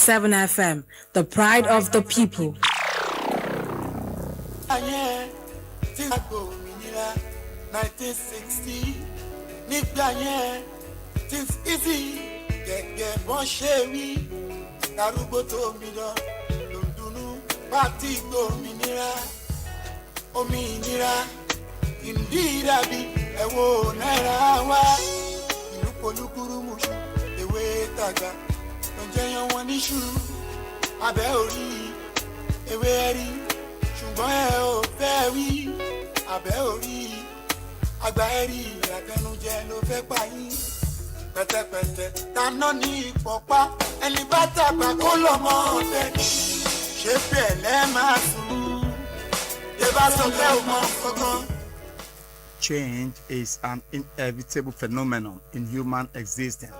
FM, the pride of the people. Indeed, I be a woe, Naira, you polukuru mushu, the way Taga, when Jayan one issue, a belly, a very, Shumael, very, a belly, a berry, a canujano, Pepai, Pete, Tanoni, Papa, and the Batapa, Colomon, Shepe, Lemasu, the Basso, Change is an inevitable phenomenon in human existence.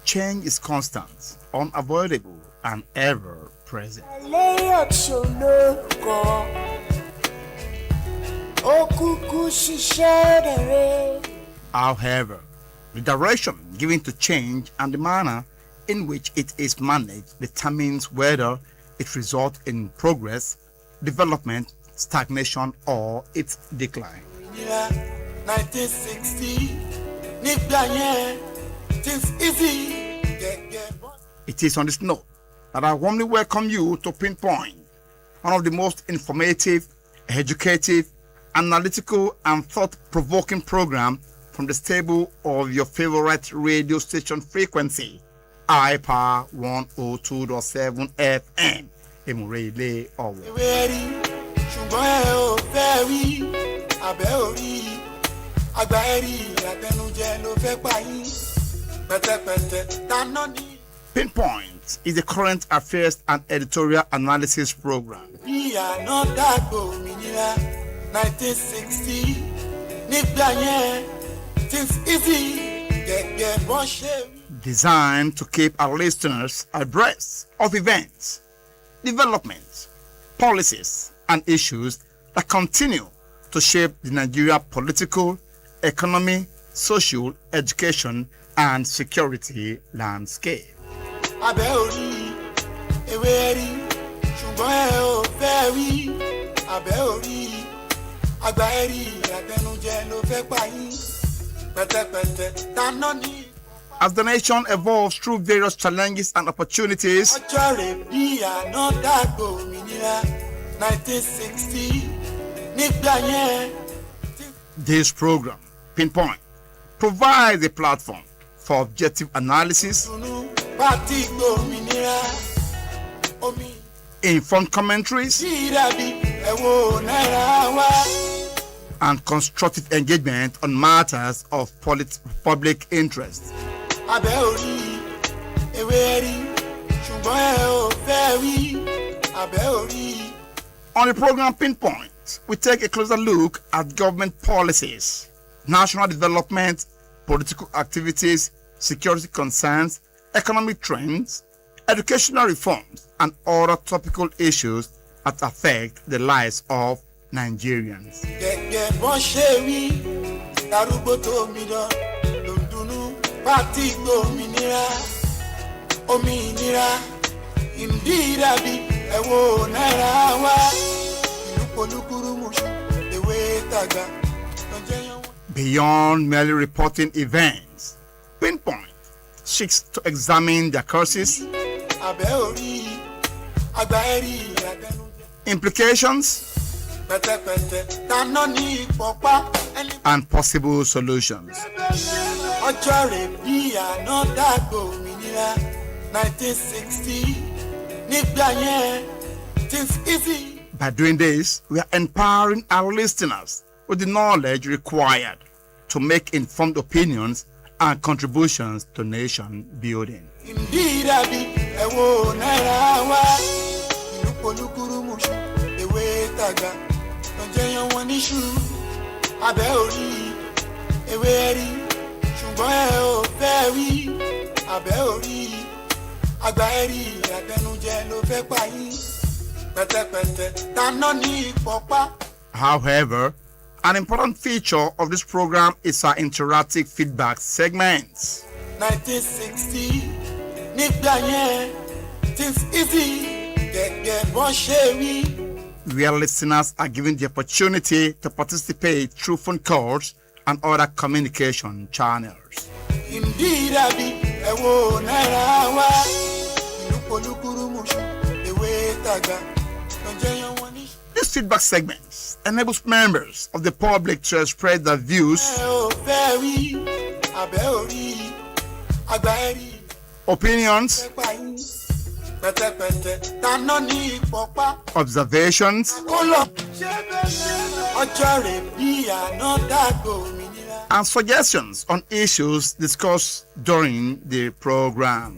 Change is constant, unavoidable, and ever present. However, the direction given to change and the manner in which it is managed determines whether it results in progress, development, stagnation, or its decline. 1960, It is on this note that I warmly welcome you to Pinpoint, one of the most informative, educative, analytical, and thought-provoking program from the stable of your favorite radio station frequency, iPower 102.7 FM. Emurele Owo. Pinpoint is a current affairs and editorial analysis program. We are not that 1960, things easy, designed to keep our listeners abreast of events, developments, policies, and issues that continue to shape the Nigeria political, economy, social, education, and security landscape. As the nation evolves through various challenges and opportunities, this program, Pinpoint, provides a platform for objective analysis, informed commentaries, and constructive engagement on matters of public interest. On the program Pinpoint, we take a closer look at government policies, national development, political activities, security concerns, economic trends, educational reforms, and other topical issues that affect the lives of Nigerians. Beyond merely reporting events, Pinpoint seeks to examine their causes, implications, and possible solutions. 1960, By doing this, we are empowering our listeners with the knowledge required to make informed opinions and contributions to nation building. Indeed, I abẹ́ orí àgbà ẹ̀rí àtẹnujẹ ló fẹ́ pa yín pẹ̀tẹ̀pẹ̀tẹ̀ dáná ní ìpọ́pá. However, an important feature of this program is our interactive feedback segments. 1960 nígbà yẹn things easy gẹ́gẹ́ bọ́n ṣe rí. Where listeners are given the opportunity to participate through phone calls and other communication channels. ìdí dàbí ẹ̀wọ̀ náírà wá ìlú polúkúrúmùṣù ewé tàgbà lọ́jọ́ yẹn wọ́n ní. This feedback segment enables members of the public to express their views, opinions, observations, and suggestions on issues discussed during the program.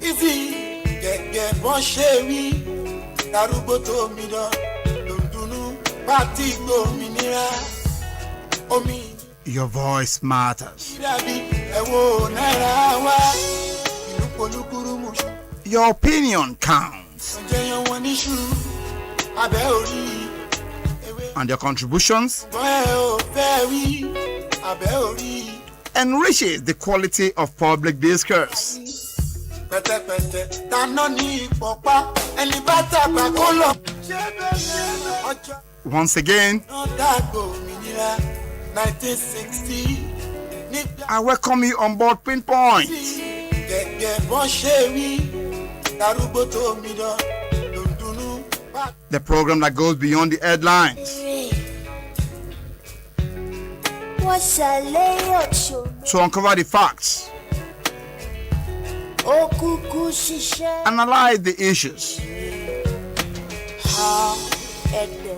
Your voice matters. Your opinion counts. And your contributions enriches the quality of public discourse. Once again, 1960. I welcome you on board Pinpoint. The program that goes beyond the headlines to uncover the facts, analyze the issues,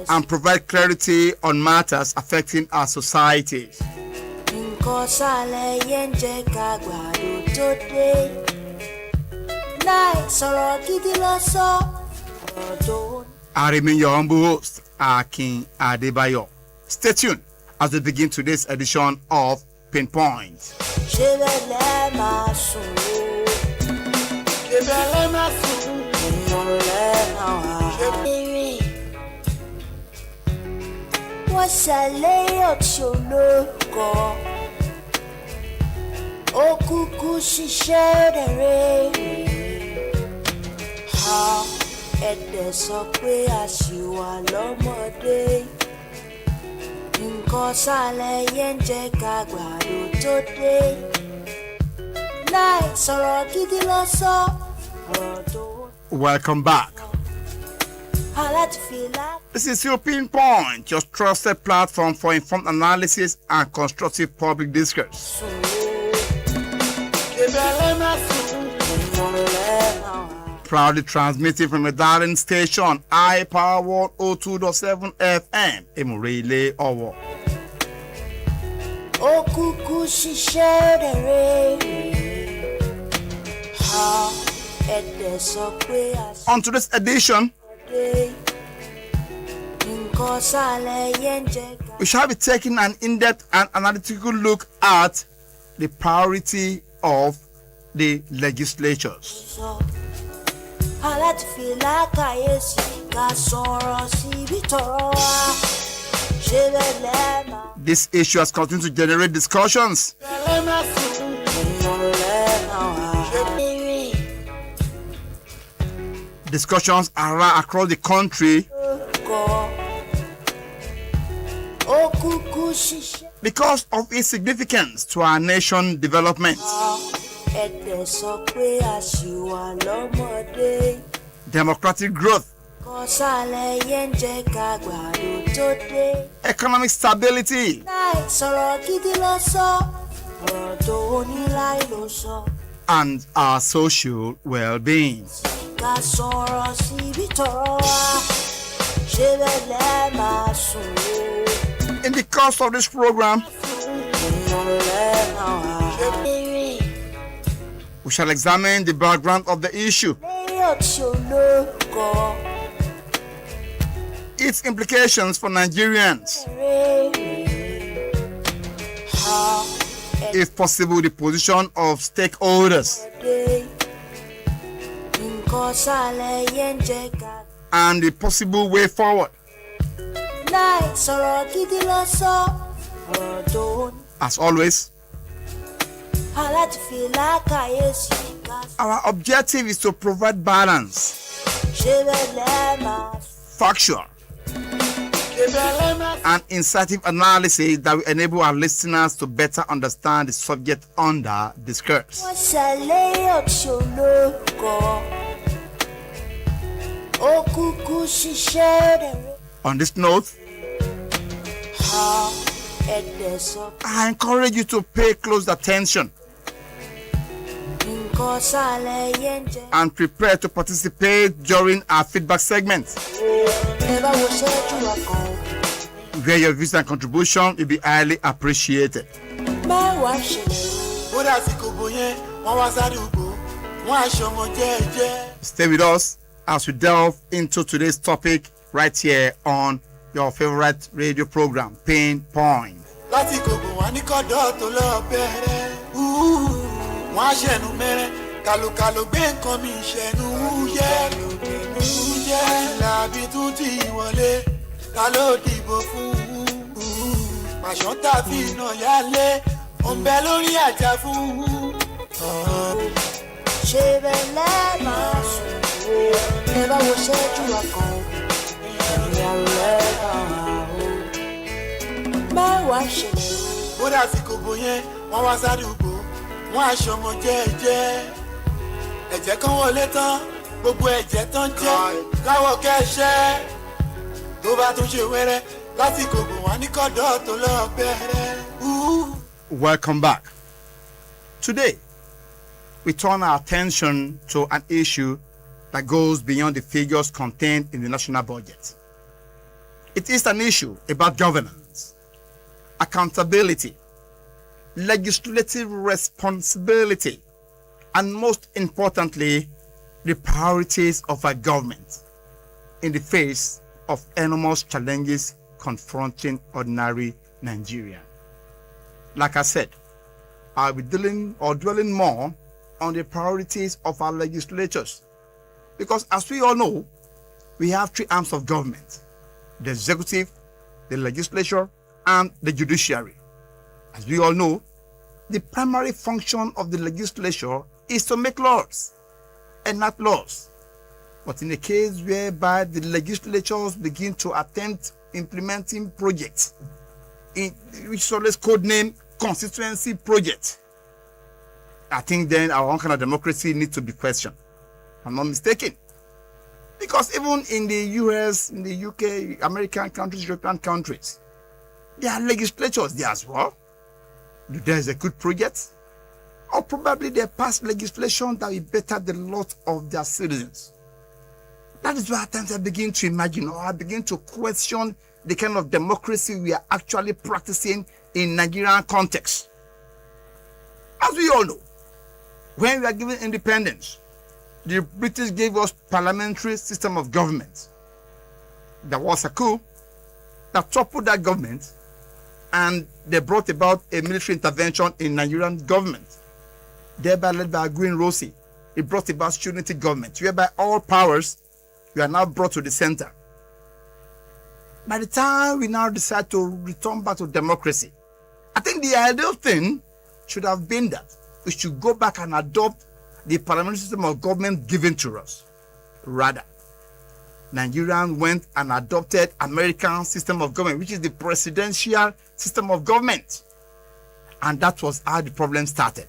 and provide clarity on matters affecting our society. I remain your humble host, Akin Adebayo. Stay tuned as we begin today's edition of Pinpoint. Ẹ̀dẹ̀ sọ pé àṣìwà lọ́mọdé nǹkan sálẹ̀ yẹn ń jẹ́ ká gbàdo tó dé láì sọ̀rọ̀ gidi lọ sọ ọ̀rọ̀ tó. Welcome back. This is your Pinpoint, your trusted platform for informed analysis and constructive public discourse. Proudly transmitting from a darling station, I Power World 02.7 FM, Emurele Owo. On today's edition, we shall be taking an in-depth and analytical look at the priority of the legislatures. This issue has continued to generate discussions. Discussions around across the country because of its significance to our nation development. Democratic growth, economic stability, and our social well-being. In the course of this program, we shall examine the background of the issue, its implications for Nigerians, if possible, the position of stakeholders, and the possible way forward. As always, our objective is to provide balance, factual, and insightful analysis that will enable our listeners to better understand the subject under discourse. On this note, I encourage you to pay close attention and prepare to participate during our feedback segment, where your views and contribution will be highly appreciated. Stay with us as we delve into today's topic right here on your favorite radio program, Pinpoint. Welcome back. Today, we turn our attention to an issue that goes beyond the figures contained in the national budget. It is an issue about governance, accountability, legislative responsibility, and most importantly, the priorities of our government in the face of enormous challenges confronting ordinary Nigeria. Like I said, I'll be dwelling more on the priorities of our legislatures, because as we all know, we have three arms of government: the executive, the legislature, and the judiciary. As we all know, the primary function of the legislature is to make laws, enact laws. But in a case whereby the legislatures begin to attempt implementing projects, which is always codenamed constituency project, I think then our own kind of democracy needs to be questioned. I'm not mistaken. Because even in the US, in the UK, American countries, European countries, there are legislatures there as well. Do they execute projects? Or probably they pass legislation that will better the lot of their citizens. That is why at times I begin to imagine, or I begin to question the kind of democracy we are actually practicing in Nigerian context. As we all know, when we are given independence, the British gave us parliamentary system of government. There was a coup that toppled that government, and they brought about a military intervention in Nigerian government, thereby led by Akin Adebayo. It brought about unity government, whereby all powers were now brought to the center. By the time we now decide to return back to democracy, I think the ideal thing should have been that we should go back and adopt the parliamentary system of government given to us. Rather, Nigerians went and adopted American system of government, which is the presidential system of government. And that was how the problem started.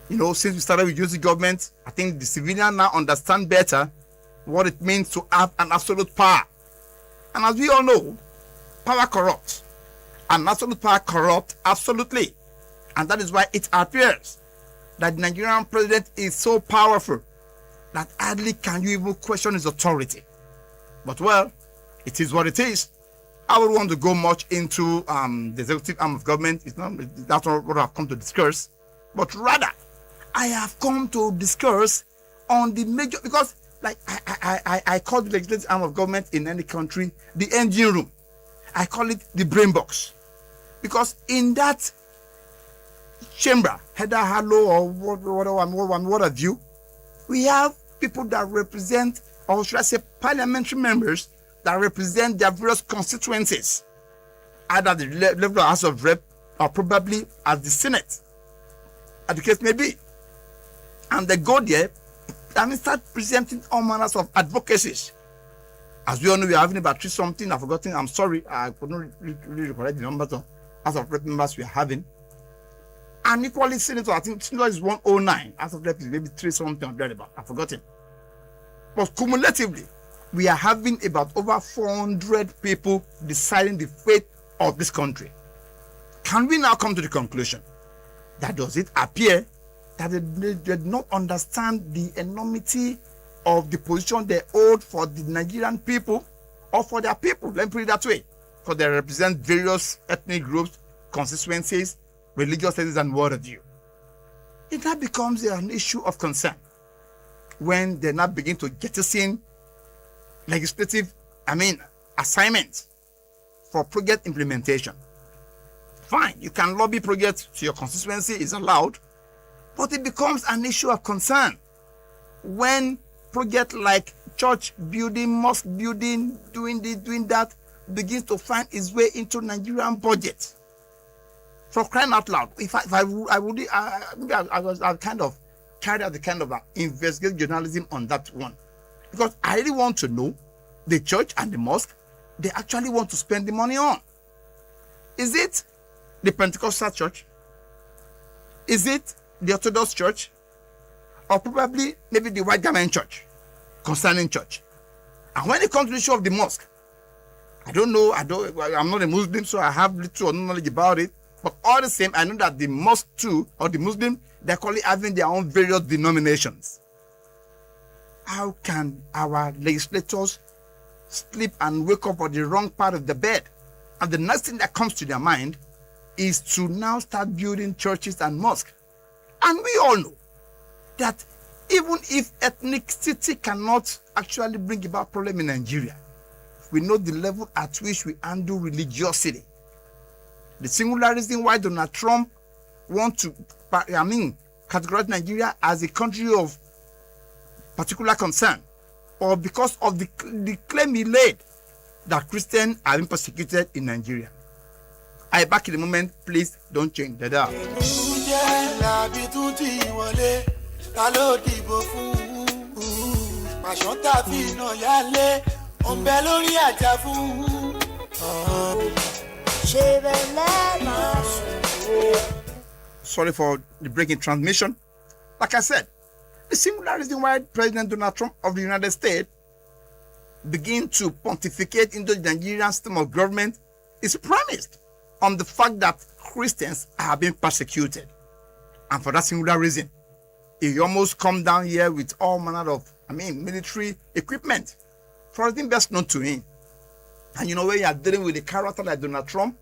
You know, since we started with unity government, I think the civilians now understand better what it means to have an absolute power. And as we all know, power corrupts. And absolute power corrupts absolutely. And that is why it appears that the Nigerian president is so powerful that hardly can you even question his authority. But well, it is what it is. I don't want to go much into the executive arm of government. That's not what I've come to discuss. But rather, I have come to discuss on the major, because like I call the legislative arm of government in any country the engine room. I call it the brain box. Because in that chamber, header, hello, or what have you, We have people that represent, or should I say parliamentary members that represent their various constituencies, either at the level of House of Rep or probably at the Senate, as the case may be. And they go there and start presenting all manners of advocacies. As we all know, we are having about 3 something. I've forgotten. I'm sorry. I could not really recollect the numbers of House of Rep members we are having. And equally, Senator, I think Senator is 109. House of Rep is maybe 3 something. I've forgotten. But cumulatively, we are having about over 400 people deciding the fate of this country. Can we now come to the conclusion that does it appear that they did not understand the enormity of the position they hold for the Nigerian people or for their people? Let me put it that way. Because they represent various ethnic groups, constituencies, religious settings, and what have you. It now becomes an issue of concern when they now begin to jettison legislative, assignments for project implementation. Fine, you can lobby projects to your constituency, is allowed, but it becomes an issue of concern when projects like church building, mosque building, doing this, doing that, begins to find its way into Nigerian budget. For crying out loud, I'll kind of carry out the kind of investigative journalism on that one, because I really want to know the church and the mosque they actually want to spend the money on. Is it the Pentecostal church? Is it the Orthodox church? Or probably maybe the White Garment church, concerning church? And when it comes to the issue of the mosque, I don't know, I'm not a Muslim, so I have little or no knowledge about it. But all the same, I know that the mosque too, or the Muslim, they're calling having their own various denominations. How can our legislators sleep and wake up on the wrong part of the bed? And the next thing that comes to their mind is to now start building churches and mosques. And we all know that even if ethnicity cannot actually bring about problem in Nigeria, we know the level at which we handle religiosity. The singular reason why Donald Trump wants to, categorize Nigeria as a country of particular concern, or because of the claim he laid that Christians are being persecuted in Nigeria. I back in a moment, please don't change the dial. Sorry for the breaking transmission. Like I said, the singular reason why President Donald Trump of the United States begin to pontificate into the Nigerian system of government is premised on the fact that Christians are being persecuted. And for that singular reason, he almost come down here with all manner of, military equipment. For everything best known to him. And you know, when you are dealing with a character like Donald Trump,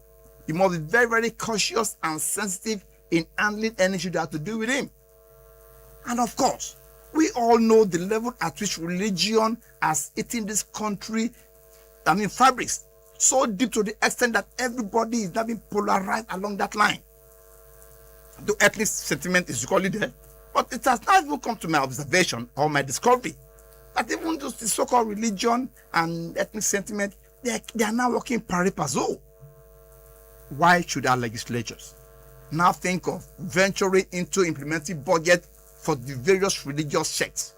you must be very, very cautious and sensitive in handling any issue that has to do with him. And of course, we all know the level at which religion has eaten this country, fabrics, so deep to the extent that everybody is now being polarized along that line. The ethnic sentiment is equally there, but it has not even come to my observation or my discovery that even those the so-called religion and ethnic sentiment, they are now working pari passu. Why should our legislatures now think of venturing into implementing budget for the various religious sects?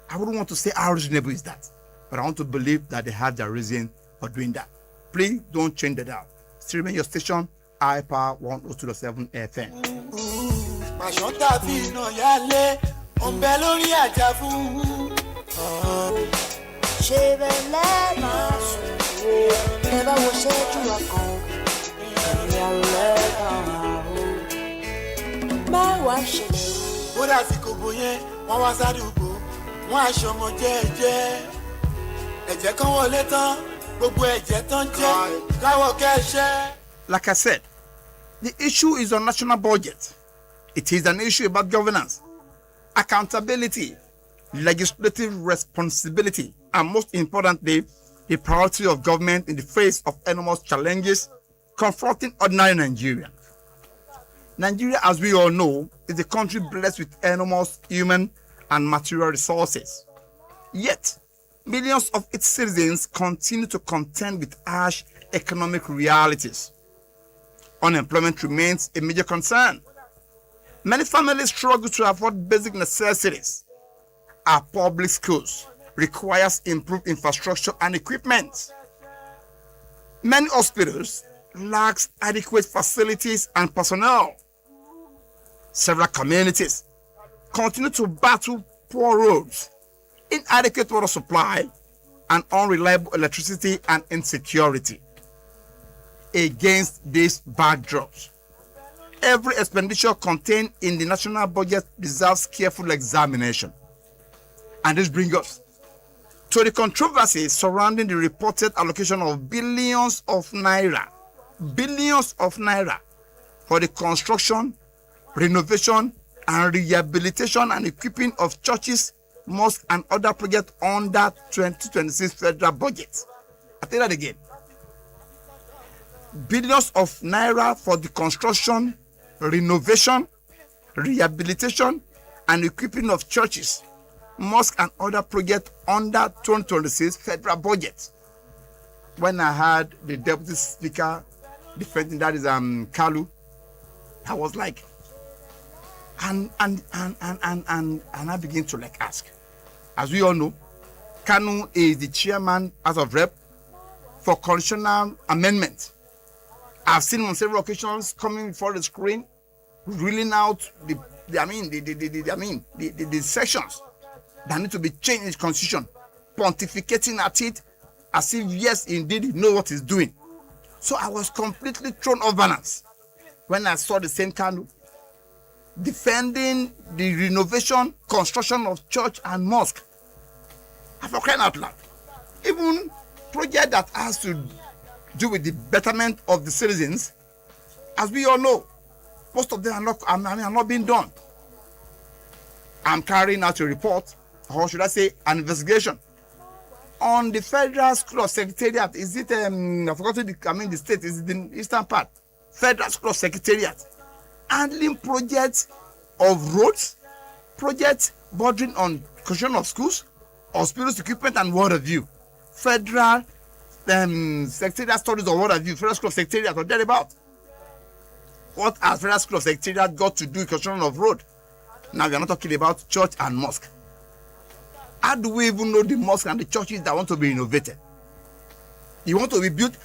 I wouldn't want to say how reasonable is that, but I want to believe that they have their reason for doing that. Please don't change the dial. Still remain your station, iPower 102.7 FM. Bóra àsìkò bò yẹn wọ́n wá sádùúgbò wọ́n aṣọ ọmọ jẹ́ẹ́jẹ́ ẹ̀jẹ̀ kan wọlé tán gbogbo ẹ̀jẹ̀ tán jẹ́ káwọ́ kẹ́ṣẹ́. Like I said, the issue is on national budget. It is an issue about governance, accountability, legislative responsibility, and most importantly, the priority of government in the face of enormous challenges confronting ordinary Nigerians. Nigeria, as we all know, is a country blessed with enormous human and material resources. Yet, millions of its citizens continue to contend with harsh economic realities. Unemployment remains a major concern. Many families struggle to afford basic necessities. Our public schools requires improved infrastructure and equipment. Many hospitals lack adequate facilities and personnel. Several communities continue to battle poor roads, inadequate water supply, and unreliable electricity and insecurity. Against these backdrops, every expenditure contained in the national budget deserves careful examination. And this brings us to the controversy surrounding the reported allocation of billions of naira for the construction, renovation, and rehabilitation and equipping of churches, mosques, and other projects under 2026 federal budget. I tell that again. Billions of naira for the construction, renovation, rehabilitation, and equipping of churches, mosques, and other projects under 2026 federal budget. When I heard the deputy speaker defending, that is Kalu, I was like, and I begin to ask. As we all know, Kanu is the chairman as of rep for constitutional amendment. I've seen him on several occasions coming before the screen, reeling out the sections that need to be changed in the constitution, pontificating at it as if yes, indeed, he knows what he's doing. So I was completely thrown off balance when I saw the same Kanu defending the renovation, construction of church and mosque. I for crying out loud. Even project that has to do with the betterment of the citizens, as we all know, most of them are not being done. I'm carrying out a report, or should I say an investigation, on the Federal School of Secretariat. Is it, I forgot the state, is it the eastern part? Federal School of Secretariat. Handling projects of roads, projects bordering on construction of schools, hospitals, equipment, and what have you. Federal Secretariat Studies or what have you, Federal School of Secretariat or thereabout. What has Federal School of Secretariat got to do with construction of road? Now we are not talking about church and mosque. How do we even know the mosque and the churches that want to be renovated? You want to be built?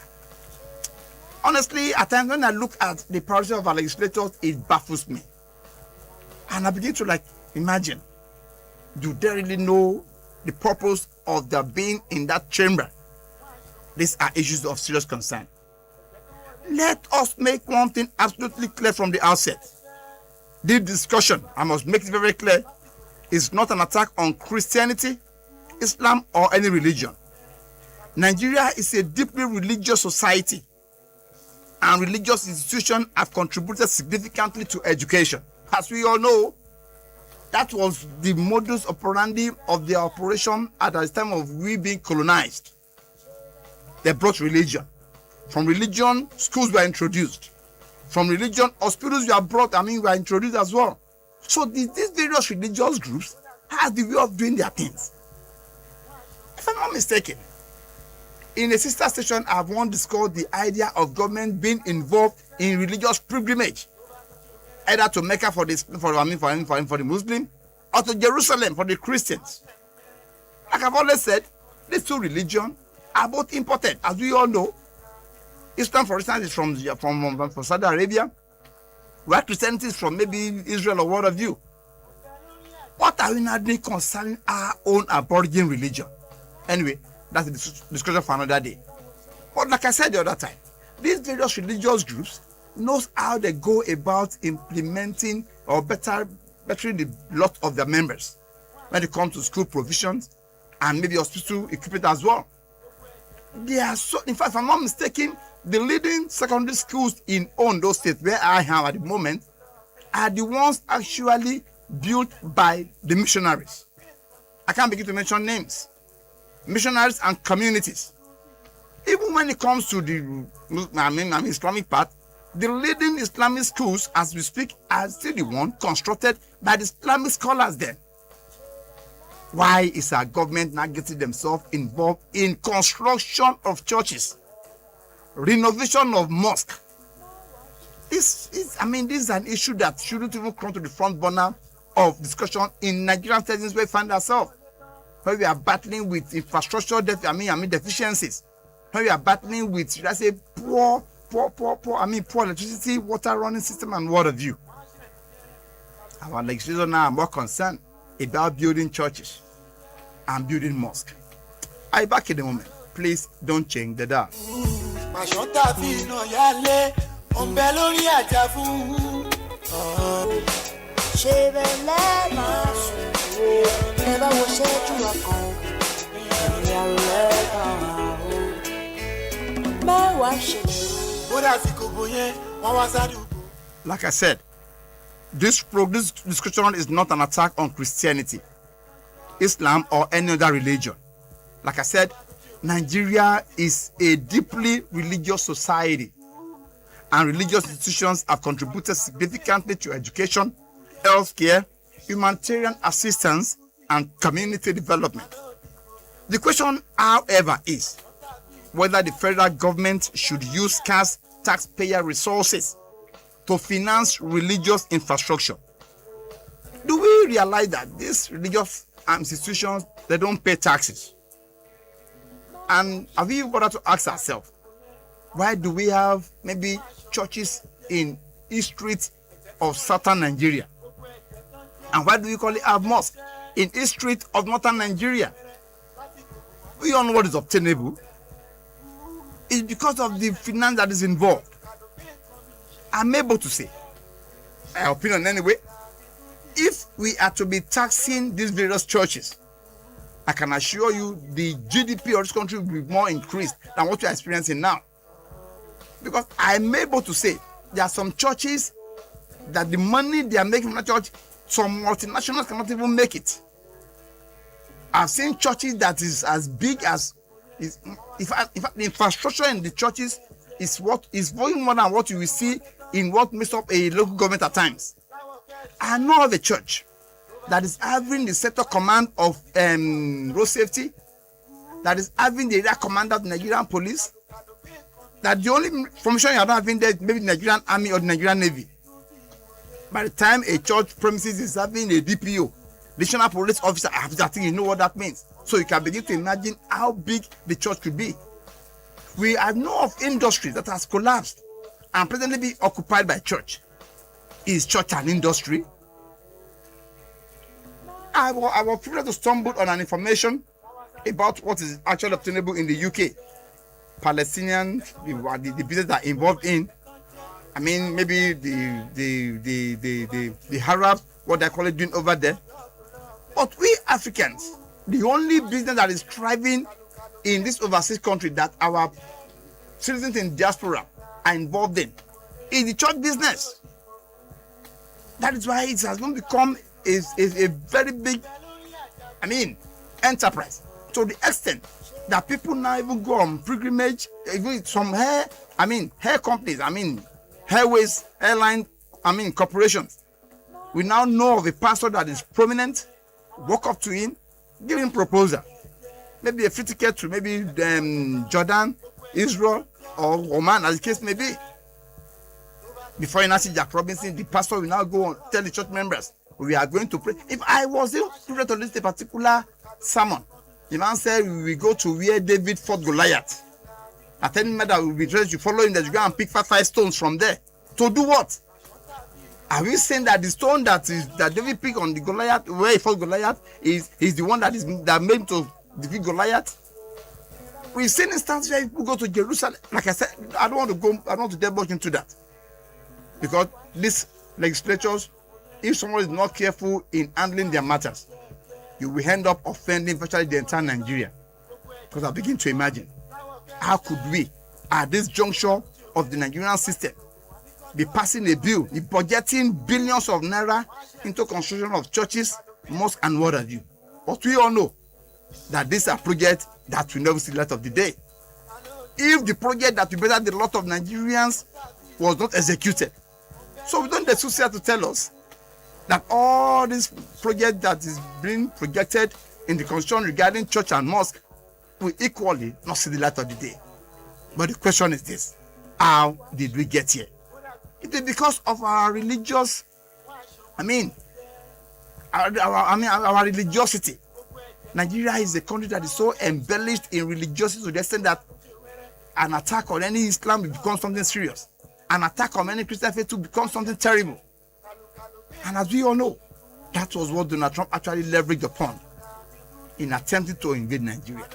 Honestly, at times when I look at the priority of our legislators, it baffles me. And I begin to imagine, do they really know the purpose of their being in that chamber? These are issues of serious concern. Let us make one thing absolutely clear from the outset. This discussion, I must make it very clear, is not an attack on Christianity, Islam, or any religion. Nigeria is a deeply religious society, and religious institutions have contributed significantly to education. As we all know, that was the modus operandi of the operation at the time of we being colonized. They brought religion. From religion, schools were introduced. From religion, hospitals were introduced as well. So these various religious groups have the way of doing their things. If I'm not mistaken, in a sister station, I've once discussed the idea of government being involved in religious pilgrimage, either to Mecca for the Muslim, or to Jerusalem for the Christians. Like I've always said, these two religions are both imported. As we all know, Islam, for instance, is from Saudi Arabia, where Christianity is from maybe Israel or what have you. What are we now doing concerning our own Aboriginal religion? Anyway, that's a discussion for another day. But like I said the other time, these various religious groups knows how they go about implementing or bettering the lot of their members when it comes to school provisions and maybe hospital equipment as well. They are so, in fact, if I'm not mistaken, the leading secondary schools in Ondo State, where I am at the moment, are the ones actually built by the missionaries. I can't begin to mention names. Missionaries and communities. Even when it comes to the Islamic part, the leading Islamic schools, as we speak, are still the one constructed by the Islamic scholars then. Why is our government not getting themselves involved in construction of churches, renovation of mosques? This is an issue that shouldn't even come to the front burner of discussion in Nigerian settings where we find ourselves, where we are battling with infrastructure deficiencies, where we are battling with, let's say, poor electricity, water running system, and what have you. Our legislators now are more concerned about building churches and building mosques. I'll be back in a moment. Please don't change the dial. Like I said, this discussion is not an attack on Christianity, Islam, or any other religion. Like I said, Nigeria is a deeply religious society, and religious institutions have contributed significantly to education, healthcare, humanitarian assistance, and community development. The question, however, is whether the federal government should use scarce taxpayer resources to finance religious infrastructure. Do we realize that these religious institutions, they don't pay taxes? And have we bothered to ask ourselves, why do we have maybe churches in east street of southern Nigeria? And why do we call it a mosque in east street of northern Nigeria? We all know what is obtainable. It's because of the finance that is involved. I'm able to say, my opinion anyway, if we are to be taxing these various churches, I can assure you the GDP of this country will be more increased than what we are experiencing now. Because I'm able to say there are some churches that the money they are making from the church, some multinationals cannot even make it. I've seen churches that is as big as, in fact, the infrastructure in the churches is volume more than what you will see in what makes up a local government at times. I know of a church that is having the sector command of road safety, that is having the area commander of the Nigerian police, that the only formation you are not having there is maybe the Nigerian Army or the Nigerian Navy. By the time a church premises is having a DPO, additional police officer, I think you know what that means. So you can begin to imagine how big the church could be. We are know of industry that has collapsed and presently be occupied by church. Is church an industry? I was privileged to stumble on an information about what is actually obtainable in the UK. Palestinian, the business that are involved in, maybe the Arab, what they call it, doing over there. But we Africans, the only business that is thriving in this overseas country that our citizens in diaspora are involved in is the church business. That is why it has going to become a very big, enterprise, to the extent that people now even go on pilgrimage. Even some hair companies, airways, airline, corporations. We now know of a pastor that is prominent, walk up to him, give him proposal, maybe a free ticket to maybe Jordan, Israel, or Oman, as the case may be. Before you now see Jack Robinson, the pastor will now go and tell the church members, we are going to pray. If I was able to list a particular sermon, the man said we will go to where David fought Goliath. I tell him that we will be ready to follow him, that you go and pick five stones from there. To do what? Are we saying that the stone that David picked on the Goliath, where he fought Goliath, is the one that made him to defeat Goliath? We've seen instances where people go to Jerusalem. Like I said, I don't want to delve into that. Because these legislatures, if someone is not careful in handling their matters, you will end up offending virtually the entire Nigeria. Because I begin to imagine, how could we, at this juncture of the Nigerian system, be passing a bill, be budgeting billions of naira into construction of churches, mosques, and what have you? But we all know that these are projects that will never see the light of the day. If the project that will better the lot of Nigerians was not executed, so we don't necessarily to tell us that all this project that is being projected in the constitution regarding church and mosque will equally not see the light of the day. But the question is this: how did we get here? It is because of our religious, our religiosity. Nigeria is a country that is so embellished in religiosity to the extent that an attack on any Islam will become something serious. An attack on any Christian faith will become something terrible. And as we all know, that was what Donald Trump actually leveraged upon in attempting to invade Nigeria.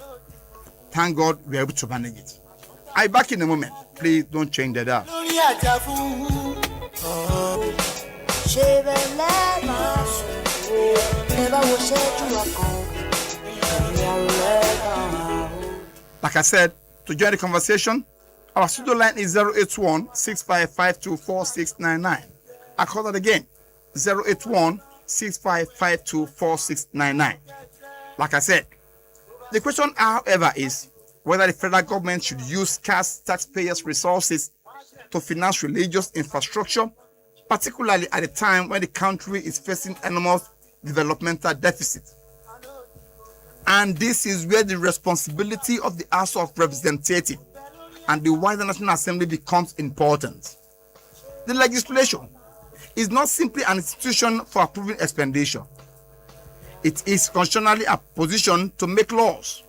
Thank God we were able to manage it. I'll be back in a moment. Please don't change the dial. Like I said, to join the conversation, our studio line is 081-6552-4699. I call that again, 081-6552-4699. Like I said, the question, however, is whether the federal government should use scarce taxpayers' resources to finance religious infrastructure, particularly at a time when the country is facing enormous developmental deficit. And this is where the responsibility of the House of Representatives and the wider National Assembly becomes important. The legislation is not simply an institution for approving expenditure. It is constitutionally a position to make laws,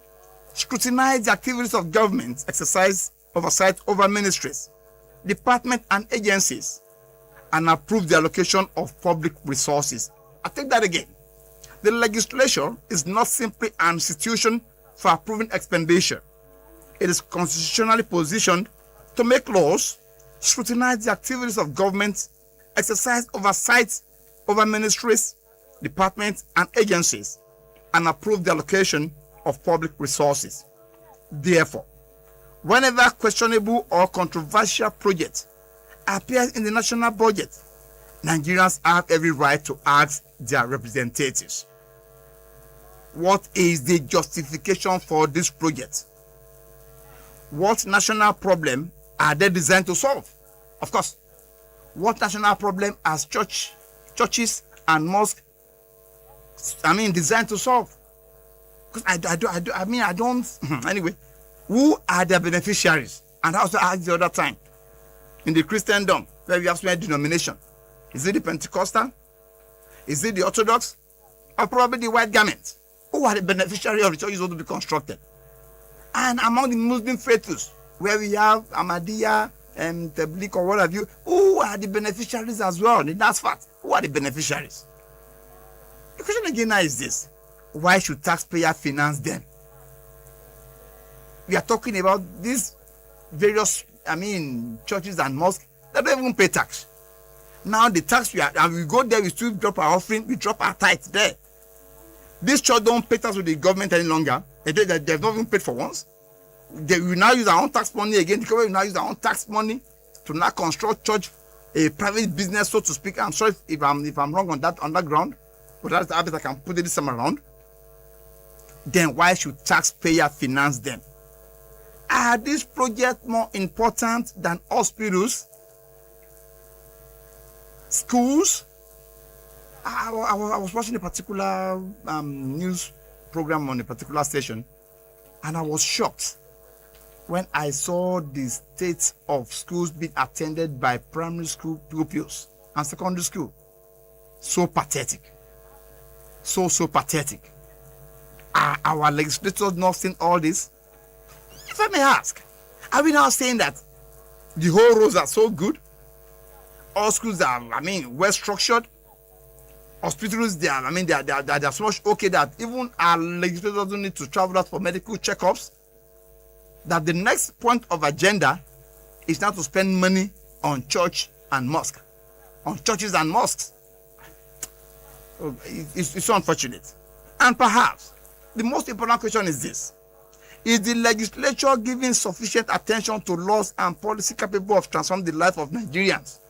scrutinize the activities of government, exercise oversight over ministries, departments, and agencies, and approve the allocation of public resources. I take that again. The legislature is not simply an institution for approving expenditure. It is constitutionally positioned to make laws, scrutinize the activities of government, exercise oversight over ministries, departments, and agencies, and approve the allocation of public resources. Therefore, whenever questionable or controversial project appears in the national budget, Nigerians have every right to ask their representatives, what is the justification for this project? What national problem are they designed to solve? Of course, what national problem are churches and mosques designed to solve? Because I don't anyway, who are their beneficiaries? And I also asked the other time, in the Christendom, where we have so many denominations, is it the Pentecostal? Is it the Orthodox? Or probably the white garment? Who are the beneficiaries of the churches going to be constructed? And among the Muslim faithfuls, where we have Ahmadiyya and Tabligh or what have you, who are the beneficiaries as well? That's fact. Who are the beneficiaries? The question again now is this: why should taxpayers finance them? We are talking about these various, churches and mosques that don't even pay tax. Now the tax we go there, we still drop our offering, we drop our tithe there. This church don't pay tax with the government any longer. They've not even paid for once. They will now use our own tax money again. The government will now use our own tax money to now construct church, a private business, so to speak. I'm sorry if I'm wrong on that ground, but that's the habit I can put it this time around. Then why should taxpayer finance them? Are these projects more important than hospitals, schools? I was watching a particular news program on a particular station, and I was shocked when I saw the state of schools being attended by primary school pupils and secondary school. So pathetic. So pathetic. Are our legislators not seeing all this? If I may ask, are we now saying that the whole roads are so good? All schools are, well structured? Hospitals, they are so much okay that even our legislators don't need to travel out for medical checkups. That the next point of agenda is now to spend money on church and mosque, on churches and mosques. It's so unfortunate. And perhaps the most important question is this: is the legislature giving sufficient attention to laws and policy capable of transforming the life of Nigerians?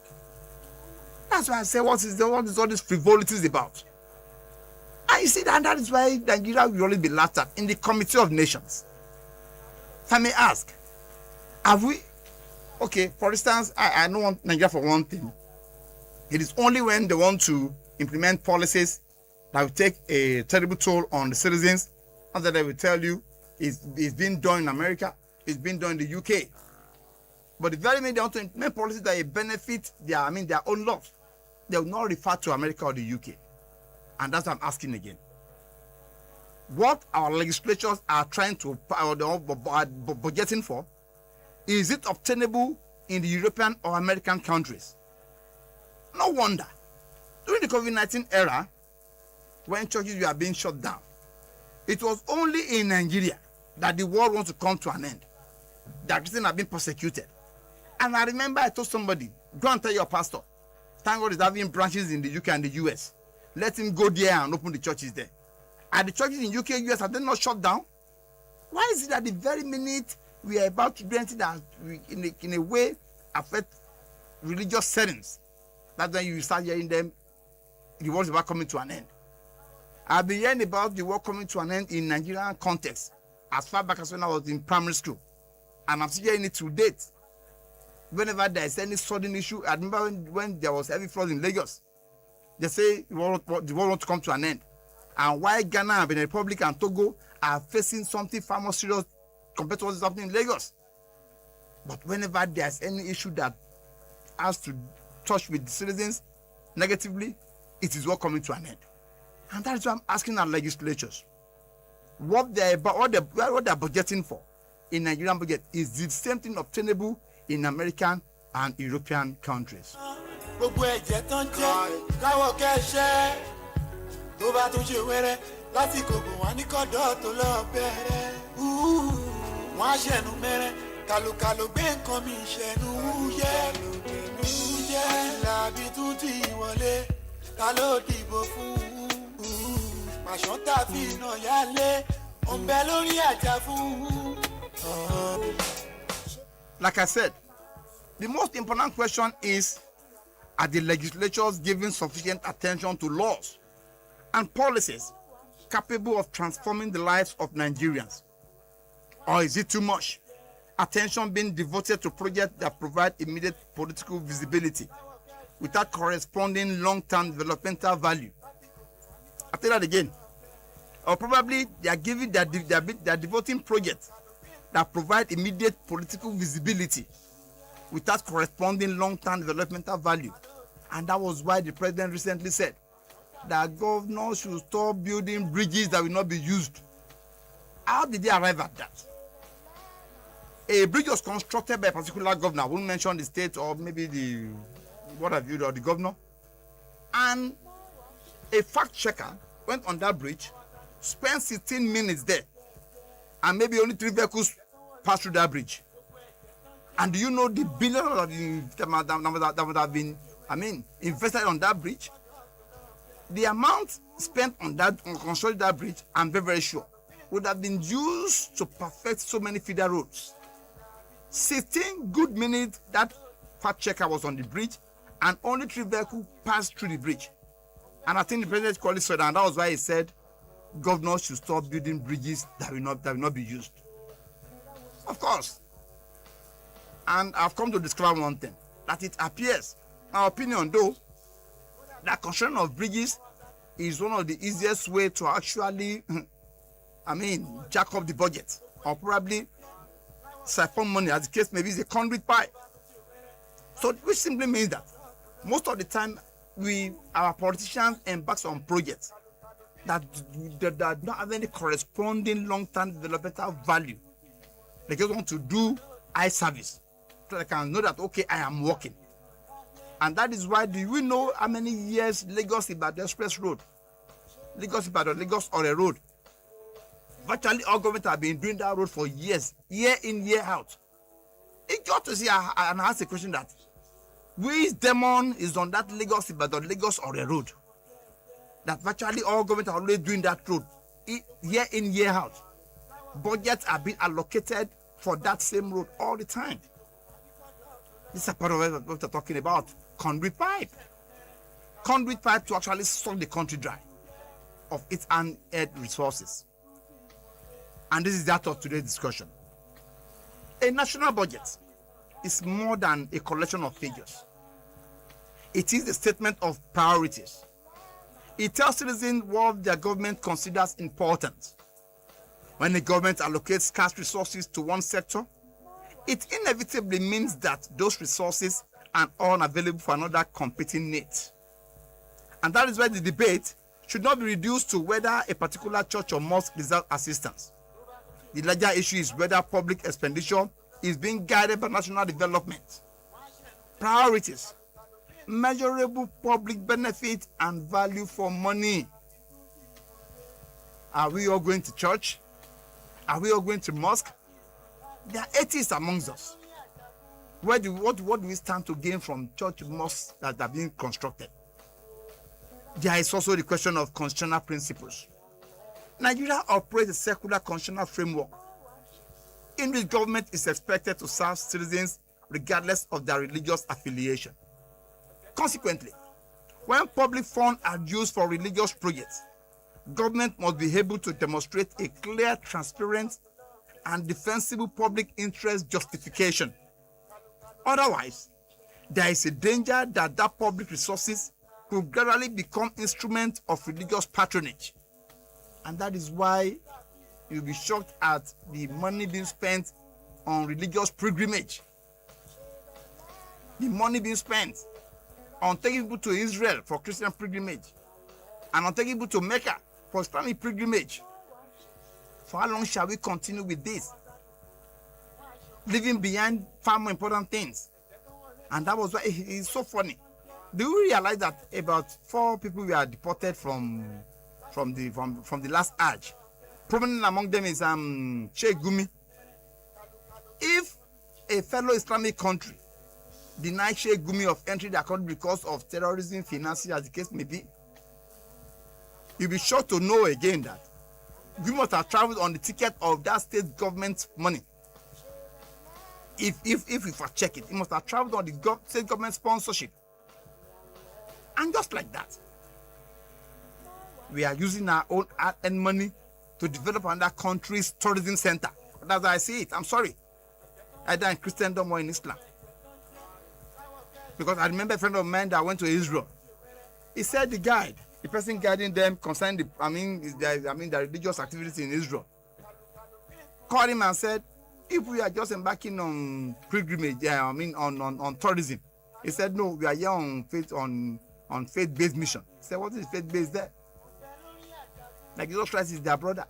That's why I say, what is all this frivolity about? And you see, that is why Nigeria will always be laughed at in the Committee of Nations. If I may ask, have we, okay, for instance, I don't want Nigeria for one thing. It is only when they want to implement policies that will take a terrible toll on the citizens And then they will tell you it's been done in America, it's been done in the UK. But the very minute they want to implement policies that benefit their own laws, they will not refer to America or the UK. And that's what I'm asking again. What our legislatures are trying to budgeting for, is it obtainable in the European or American countries? No wonder. During the COVID-19 era, when churches were being shut down, it was only in Nigeria that the world wants to come to an end, that Christians have been persecuted. And I remember I told somebody, go and tell your pastor, thank God is having branches in the UK and the US. Let him go there and open the churches there. Are the churches in UK and US, are they not shut down? Why is it that the very minute we are about to do anything that in a way affect religious settings, that's when you start hearing them, the world is about coming to an end? I've been hearing about the world coming to an end in Nigerian context as far back as when I was in primary school, and I'm still hearing it to date. Whenever there is any sudden issue, I remember when there was heavy flood in Lagos, they say the world wants to come to an end. And while Ghana, Benin Republic, and Togo are facing something far more serious compared to what is happening in Lagos. But whenever there's any issue that has to touch with the citizens negatively, it is all coming to an end. And that is why I'm asking our legislatures, what they're budgeting for in Nigerian budget, is the same thing obtainable in American and European countries. Gbogbo ẹ̀jẹ̀ tán jẹ́ káwọ́ kẹ́ṣẹ́ tó bá tún ṣe wẹ́rẹ́ lásìkò bò wá ní kọ́dọ̀ tó lọ bẹ̀rẹ̀. Wọ́n á ṣẹ̀nu mẹ́rẹ́ kàlùkàlù gbé nǹkan mi ṣẹ̀nu yẹ́ làbí tún ti wọlé ta ló dìbò fún màṣán tàbí iná yálé ọ̀nbẹ lórí àjà fún. Like I said, the most important question is, are the legislatures giving sufficient attention to laws and policies capable of transforming the lives of Nigerians? Or is it too much attention being devoted to projects that provide immediate political visibility without corresponding long-term developmental value? I'll tell that again. Or probably they are devoting projects that provide immediate political visibility without corresponding long-term developmental value. And that was why the president recently said that governors should stop building bridges that will not be used. How did they arrive at that? A bridge was constructed by a particular governor, I won't mention the state or maybe the governor, and a fact checker went on that bridge, spent 16 minutes there, and maybe only 3 vehicles passed through that bridge. And do you know the billions that would have been invested on that bridge? The amount spent on constructing that bridge, I'm very, very sure, would have been used to perfect so many feeder roads. 16 good minutes that fact checker was on the bridge, and only 3 vehicles passed through the bridge. And I think the president called it so, and that was why he said governors should stop building bridges that will not be used. Of course. And I've come to discover one thing, that it appears, my opinion though, that construction of bridges is one of the easiest way to actually jack up the budget, or probably siphon money, as the case may be, is a conduit pipe. So which simply means that most of the time our politicians embark on projects that don't have any corresponding long-term developmental value. They just want to do eye service, so they can know that, okay, I am working. And that is why, do we know how many years Lagos-Ibadan Express Road, Lagos-Ibadan, Lagos-Ore Road, virtually all government have been doing that road for years, year in, year out. It got to see and ask the question that, which demon is on that Lagos-Ibadan, Lagos-Ore Road, that virtually all government are always doing that road, year in, year out. Budgets are being allocated for that same road all the time. This is part of what we're talking about. Conduit pipe to actually suck the country dry of its unearned resources. And this is that of today's discussion. A national budget is more than a collection of figures. It is a statement of priorities. It tells citizens what their government considers important. When the government allocates scarce resources to one sector, it inevitably means that those resources are unavailable for another competing need. And that is why the debate should not be reduced to whether a particular church or mosque deserves assistance. The larger issue is whether public expenditure is being guided by national development, priorities, measurable public benefit, and value for money. Are we all going to church? Are we all going to mosque? There are atheists amongst us. What do we stand to gain from church mosques that are being constructed? There is also the question of constitutional principles. Nigeria operates a secular constitutional framework in which government is expected to serve citizens regardless of their religious affiliation. Consequently, when public funds are used for religious projects, government must be able to demonstrate a clear, transparent, and defensible public interest justification. Otherwise, there is a danger that public resources could gradually become instruments of religious patronage. And that is why you'll be shocked at the money being spent on religious pilgrimage. The money being spent on taking people to Israel for Christian pilgrimage, and on taking people to Mecca for Islamic pilgrimage. For how long shall we continue with this? Leaving behind far more important things. And that was why it's so funny. Do you realize that about 4 people were deported from the last Hajj? Prominent among them is Sheikh Gumi. If a fellow Islamic country denies Sheikh Gumi of entry their country because of terrorism, financing, as the case may be, you'll be sure to know again that Gumi must have traveled on the ticket of that state government's money. If we fact check it, he must have traveled on the state government sponsorship. And just like that, we are using our own hard-earned money to develop another country's tourism center. That's how I see it. I'm sorry. Either in Christendom or in Islam. Because I remember a friend of mine that went to Israel. He said the person guiding them concerning the religious activities in Israel, called him and said, if we are just embarking on pilgrimage, on tourism, he said, no, we are here on faith-based mission. He said, what is faith-based there? Like Jesus Christ is their brother.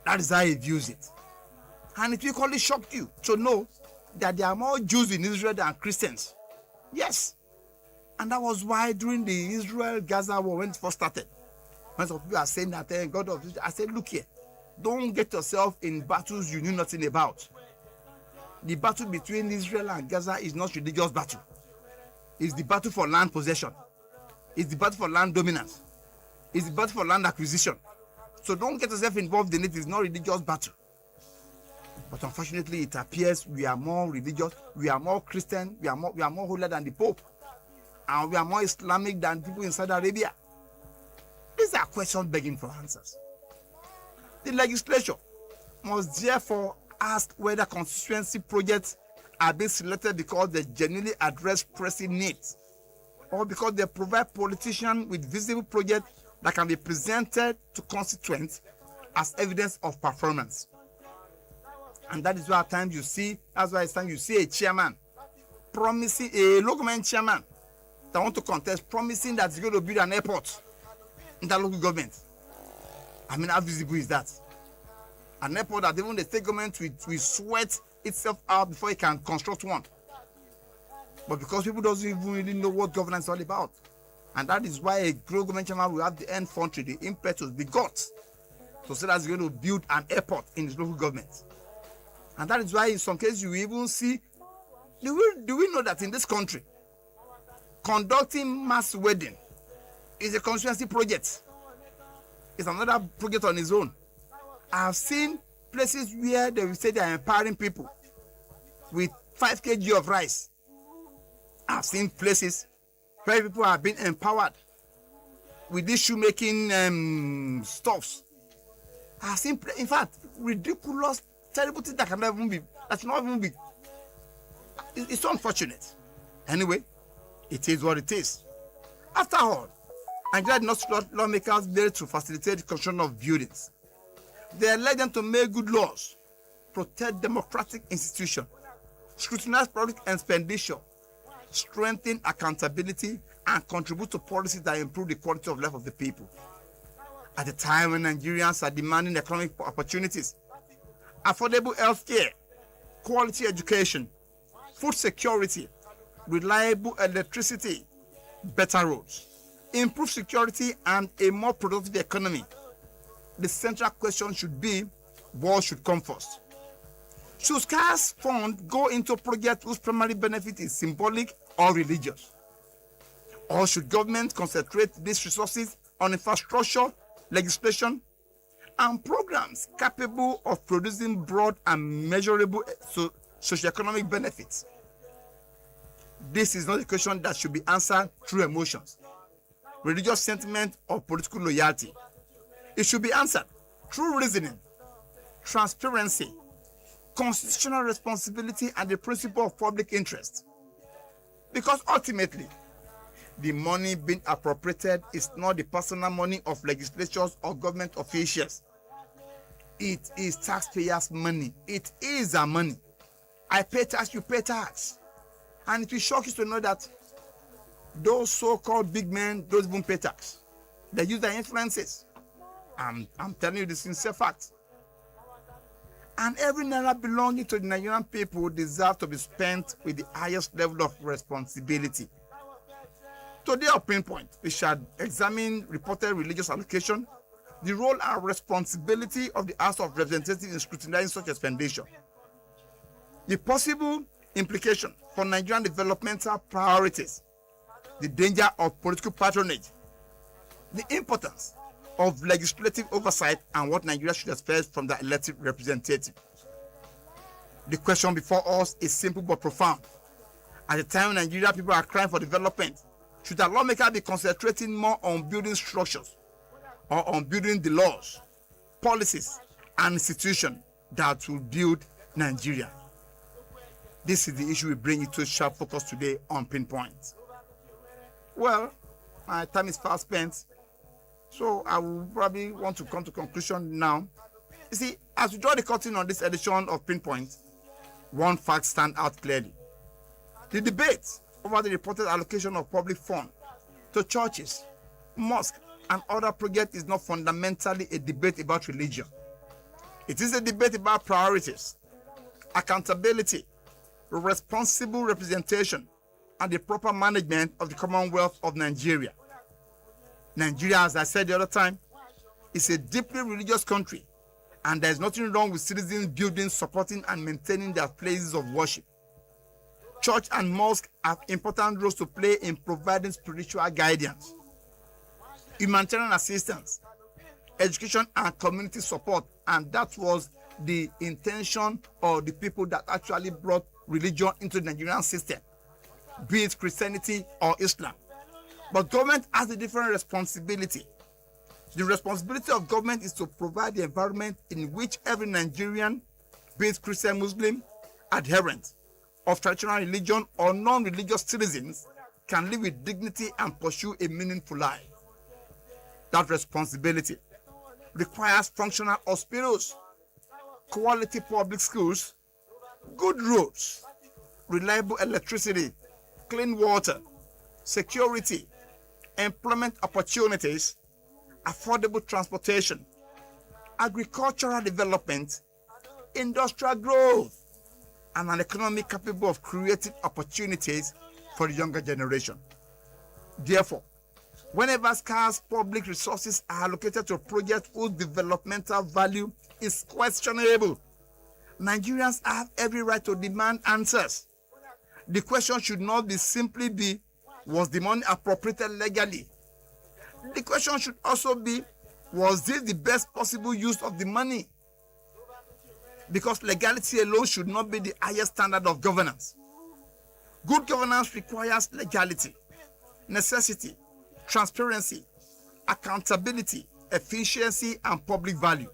That is how he views it. And it equally shocked you to know that there are more Jews in Israel than Christians. Yes. And that was why during the Israel-Gaza war, when it first started, when some people are saying that God of Israel, I said, look here, don't get yourself in battles you knew nothing about. The battle between Israel and Gaza is not religious battle. It's the battle for land possession. It's the battle for land dominance. It's the battle for land acquisition. So don't get yourself involved in it. It's not religious battle. But unfortunately, it appears we are more religious, we are more Christian, we are more holier than the Pope, and we are more Islamic than people in Saudi Arabia. These are questions begging for answers. The legislature must therefore ask whether constituency projects are being selected because they genuinely address pressing needs, or because they provide politicians with visible projects that can be presented to constituents as evidence of performance. And that is why at times you see a chairman promising, a local government chairman that want to contest, promising that he's going to build an airport in that local government. I mean, how visible is that? An airport that even the state government will sweat itself out before it can construct one. But because people doesn't even really know what governance is all about. And that is why a government chairman will have the end country, the impetus, the guts, to say that he's going to build an airport in his local government. And that is why in some cases you even see, do we know that in this country, conducting mass wedding is a constituency project. It's another project on its own. I've seen places where they will say they are empowering people with 5 kg of rice. I've seen places where people are being empowered with these shoemaking stuffs. I've seen, in fact, ridiculous, terrible things that should not even be. It's so unfortunate. Anyway, it is what it is. After all, Nigeria did not lawmakers made to facilitate the construction of buildings. They elect them to make good laws, protect democratic institutions, scrutinize public expenditure, strengthen accountability, and contribute to policies that improve the quality of life of the people. At a time when Nigerians are demanding economic opportunities, affordable health care, quality education, food security, reliable electricity, better roads, improved security, and a more productive economy, the central question should be, what should come first? Should scarce funds go into projects whose primary benefit is symbolic or religious? Or should government concentrate these resources on infrastructure, legislation, and programs capable of producing broad and measurable socioeconomic benefits? This is not a question that should be answered through emotions, religious sentiment, or political loyalty. It should be answered through reasoning, transparency, constitutional responsibility, and the principle of public interest. Because ultimately, the money being appropriated is not the personal money of legislatures or government officials. It is taxpayers' money. It is our money. I pay tax, you pay tax. And it will shock you to know that those so-called big men don't even pay tax. They use their influences. I'm telling you the sincere fact. And every naira belonging to the Nigerian people deserves to be spent with the highest level of responsibility. Today on Pinpoint, we shall examine reported religious allocation, the role and responsibility of the House of Representatives in scrutinizing such expenditure, the possible implication for Nigerian developmental priorities, the danger of political patronage, the importance of legislative oversight, and what Nigeria should expect from the elected representative. The question before us is simple but profound. At the time Nigeria people are crying for development, should the lawmaker be concentrating more on building structures or on building the laws, policies, and institutions that will build Nigeria? This is the issue we bring into sharp focus today on Pinpoint. Well, my time is fast spent, so I will probably want to come to conclusion now. You see, as we draw the curtain on this edition of Pinpoint, one fact stands out clearly. The debate over the reported allocation of public funds to churches, mosques, and other projects is not fundamentally a debate about religion. It is a debate about priorities, accountability, responsible representation, and the proper management of the Commonwealth of Nigeria. Nigeria, as I said the other time, is a deeply religious country, and there is nothing wrong with citizens building, supporting, and maintaining their places of worship. Church and mosque have important roles to play in providing spiritual guidance, humanitarian assistance, education, and community support, and that was the intention of the people that actually brought religion into the Nigerian system, be it Christianity or Islam. But government has a different responsibility. The responsibility of government is to provide the environment in which every Nigerian, be it Christian, Muslim, adherent of traditional religion or non-religious citizens, can live with dignity and pursue a meaningful life. That responsibility requires functional hospitals, quality public schools, good roads, reliable electricity, clean water, security, employment opportunities, affordable transportation, agricultural development, industrial growth, and an economy capable of creating opportunities for the younger generation. Therefore, whenever scarce public resources are allocated to projects whose developmental value is questionable, Nigerians have every right to demand answers. The question should not simply be, was the money appropriated legally? The question should also be, was this the best possible use of the money? Because legality alone should not be the highest standard of governance. Good governance requires legality, necessity, transparency, accountability, efficiency, and public value.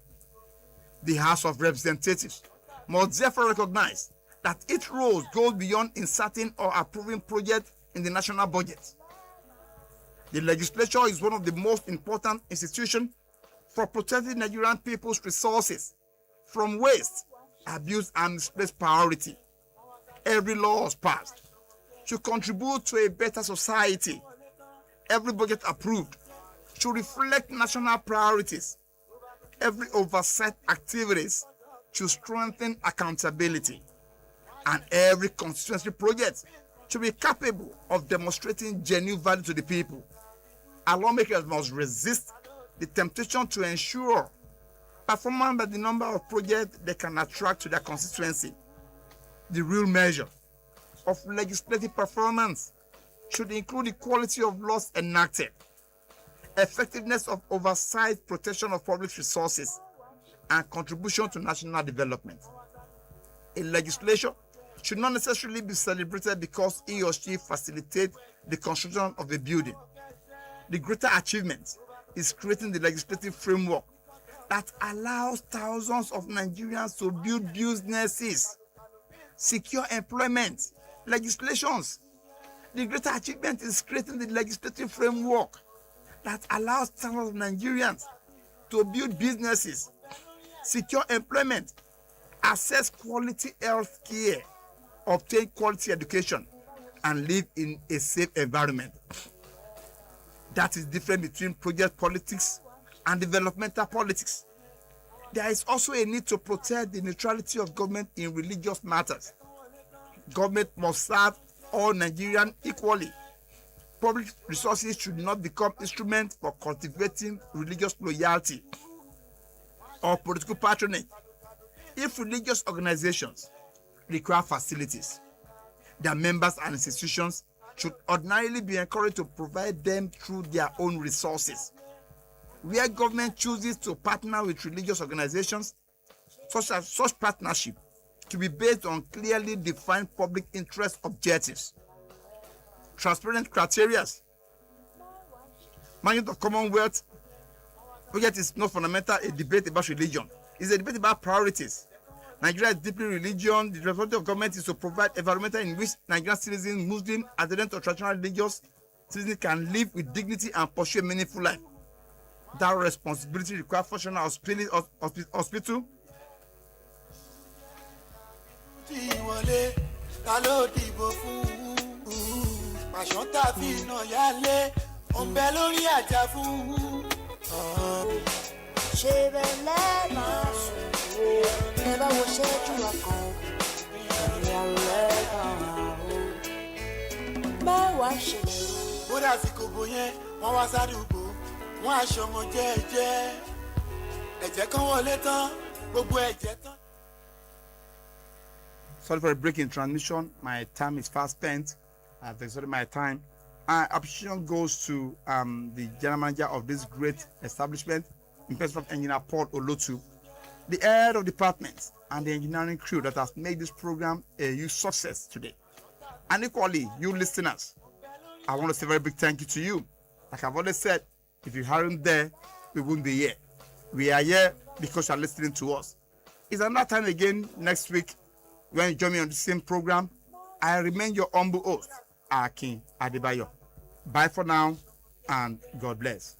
The House of Representatives must therefore recognize that its role goes beyond inserting or approving projects in the national budget. The legislature is one of the most important institutions for protecting Nigerian people's resources from waste, abuse, and misplaced priority. Every law was passed to contribute to a better society. Every budget approved should reflect national priorities. Every oversight activities should strengthen accountability. And every constituency project should be capable of demonstrating genuine value to the people. Our lawmakers must resist the temptation to ensure performance by the number of projects they can attract to their constituency. The real measure of legislative performance should include the quality of laws enacted, effectiveness of oversight, protection of public resources, and contribution to national development. A legislature should not necessarily be celebrated because he or she facilitates the construction of a building. The greater achievement is creating the legislative framework that allows thousands of Nigerians to build businesses, secure employment, legislations. The greater achievement is creating the legislative framework that allows thousands of Nigerians to build businesses, secure employment, access quality health care, obtain quality education, and live in a safe environment. That is different between project politics and developmental politics. There is also a need to protect the neutrality of government in religious matters. Government must serve all Nigerians equally. Public resources should not become instruments for cultivating religious loyalty or political patronage. If religious organizations require facilities, their members and institutions should ordinarily be encouraged to provide them through their own resources. Where government chooses to partner with religious organizations, such partnership to be based on clearly defined public interest objectives, transparent criteria. Management of Commonwealth project is not fundamental a debate about religion. It's a debate about priorities. Nigeria is deeply religion. The responsibility of government is to provide environment in which Nigerian citizens, Muslim, adherents or traditional religious citizens can live with dignity and pursue a meaningful life. That responsibility requires functional hospital. Sorry for a break in transmission. My time is fast spent. I've exhausted my time. Appreciation goes to the general manager of this great establishment, in person of Engineer Paul Olotu, the head of department, and the engineering crew that has made this program a huge success today. And equally, you listeners, I want to say a very big thank you to you. Like I've always said, if you aren't there, we wouldn't be here. We are here because you're listening to us. It's another time again next week when you join me on the same program. I remain your humble host, Akin Adebayo. Bye for now, and God bless.